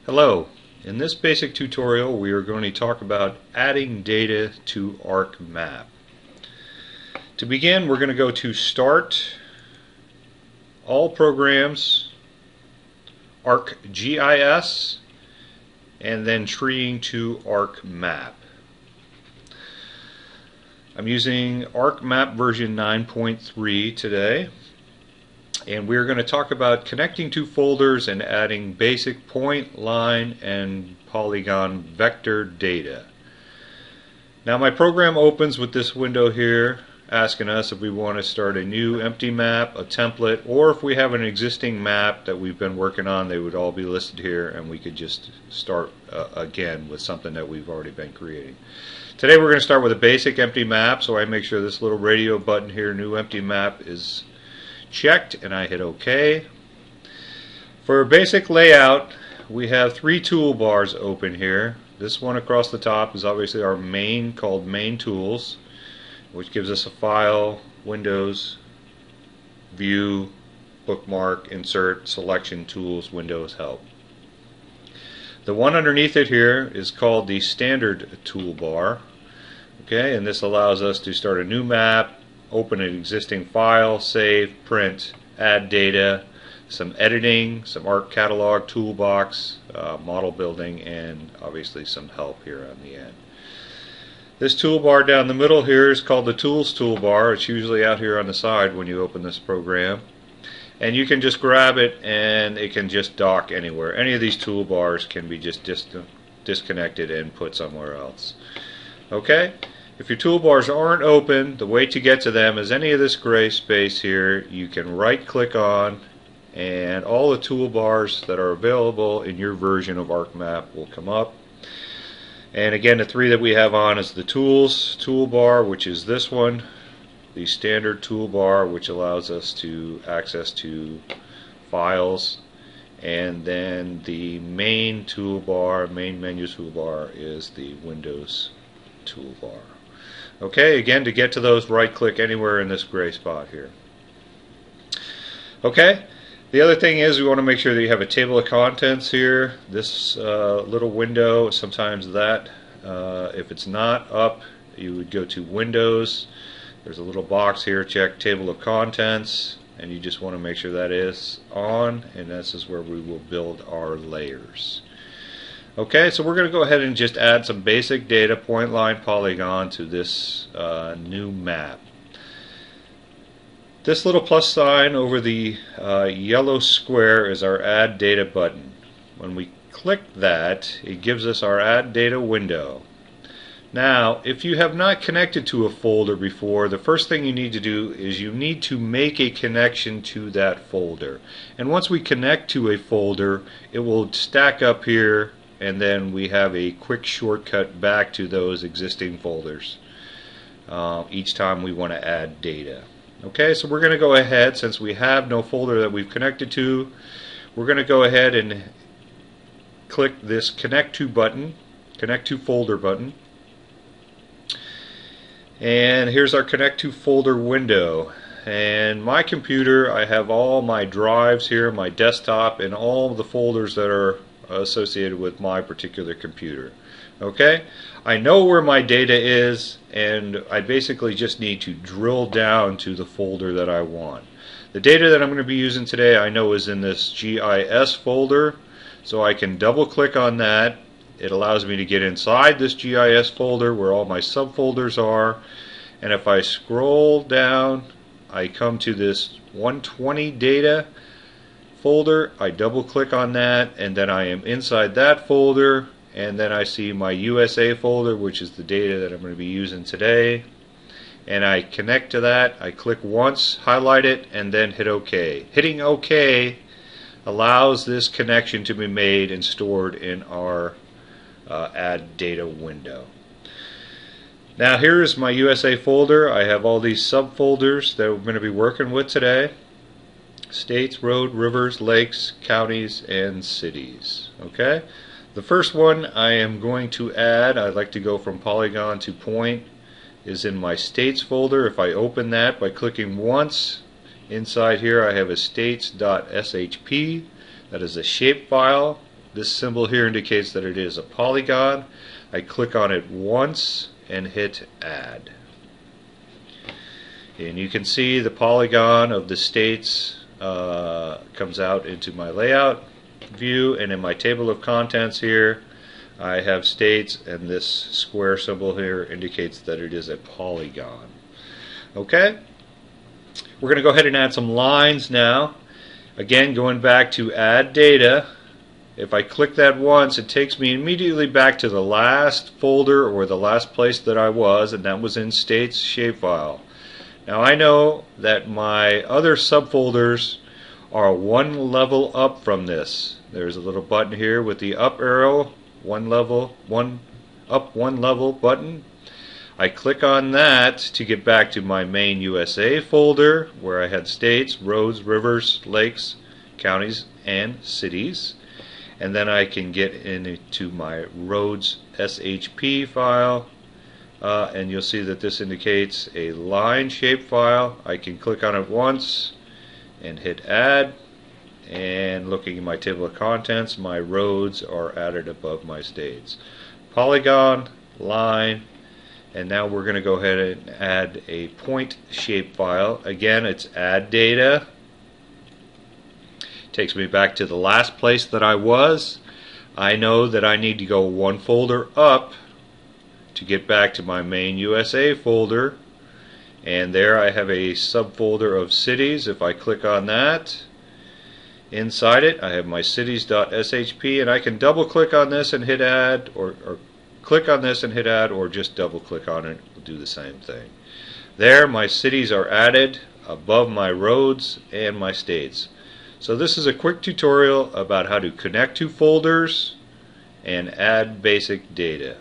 Hello. In this basic tutorial we are going to talk about adding data to ArcMap. To begin, we're going to go to Start, All Programs, ArcGIS, and then treeing to ArcMap. I'm using ArcMap version 9.3 today, and we're going to talk about connecting two folders and adding basic point, line, and polygon vector data. Now my program opens with this window here asking us if we want to start a new empty map, a template, or if we have an existing map that we've been working on. They would all be listed here and we could just start again with something that we've already been creating. Today we're going to start with a basic empty map, so I make sure this little radio button here, New Empty Map, is checked, and I hit OK. For a basic layout, we have three toolbars open here. This one across the top is obviously our main, called Main Tools, which gives us a file, Windows, View, Bookmark, Insert, Selection, Tools, Windows, Help. The one underneath it here is called the Standard Toolbar. Okay, and this allows us to start a new map, open an existing file, save, print, add data, some editing, some Arc Catalog toolbox, model building, and obviously some help here on the end. This toolbar down the middle here is called the Tools toolbar. It's usually out here on the side when you open this program. And you can just grab it and it can just dock anywhere. Any of these toolbars can be just disconnected and put somewhere else. Okay? If your toolbars aren't open, the way to get to them is any of this gray space here. You can right click on, and all the toolbars that are available in your version of ArcMap will come up. And again, the three that we have on is the Tools toolbar, which is this one, the Standard toolbar, which allows us to access to files, and then the Main toolbar, Main Menu toolbar, is the Windows toolbar. Okay, again, to get to those, right click anywhere in this gray spot here. Okay, the other thing is we want to make sure that you have a table of contents here. This little window, sometimes that, if it's not up, you would go to Windows. There's a little box here, check Table of Contents, and you just want to make sure that is on, and this is where we will build our layers. Okay, so we're going to go ahead and just add some basic data, point, line, polygon, to this new map. This little plus sign over the yellow square is our Add Data button. When we click that, it gives us our Add Data window. Now, if you have not connected to a folder before, the first thing you need to do is you need to make a connection to that folder. And once we connect to a folder, it will stack up here, and then we have a quick shortcut back to those existing folders each time we want to add data. Okay, so we're going to go ahead, since we have no folder that we've connected to, we're going to go ahead and click this Connect To button, Connect To Folder button. And here's our Connect To Folder window. And my computer, I have all my drives here, my desktop, and all the folders that are associated with my particular computer. Okay, I know where my data is, and I basically just need to drill down to the folder that I want. The data that I'm going to be using today I know is in this GIS folder, so I can double click on that. It allows me to get inside this GIS folder where all my subfolders are, and if I scroll down I come to this 120 data folder. I double click on that, and then I am inside that folder, and then I see my USA folder, which is the data that I'm going to be using today, and I connect to that. I click once, highlight it, and then hit OK. Hitting OK allows this connection to be made and stored in our Add Data window. Now here is my USA folder. I have all these subfolders that we're going to be working with today. States, road, rivers, lakes, counties, and cities. Okay, the first one I am going to add, I'd like to go from polygon to point, is in my states folder. If I open that by clicking once, inside here I have a states.shp. That is a shapefile. This symbol here indicates that it is a polygon. I click on it once and hit add. And you can see the polygon of the states comes out into my layout view, and in my table of contents here I have states, and this square symbol here indicates that it is a polygon. Okay? We're going to go ahead and add some lines now. Again, going back to add data. If I click that once, it takes me immediately back to the last folder or the last place that I was, and that was in states shapefile. Now I know that my other subfolders are one level up from this. There's a little button here with the up arrow, one level button. I click on that to get back to my main USA folder where I had states, roads, rivers, lakes, counties, and cities. And then I can get into my roads SHP file. And you'll see that this indicates a line shapefile. I can click on it once and hit add, and looking at my table of contents, my roads are added above my states. Polygon, line, and now we're going to go ahead and add a point shapefile. Again, it's add data. Takes me back to the last place that I was. I know that I need to go one folder up to get back to my main USA folder, and there I have a subfolder of cities. If I click on that, inside it I have my cities.shp, and I can double click on this and hit add, or click on this and hit add, or just double click on it. We'll do the same thing. There my cities are added above my roads and my states. So this is a quick tutorial about how to connect to folders and add basic data.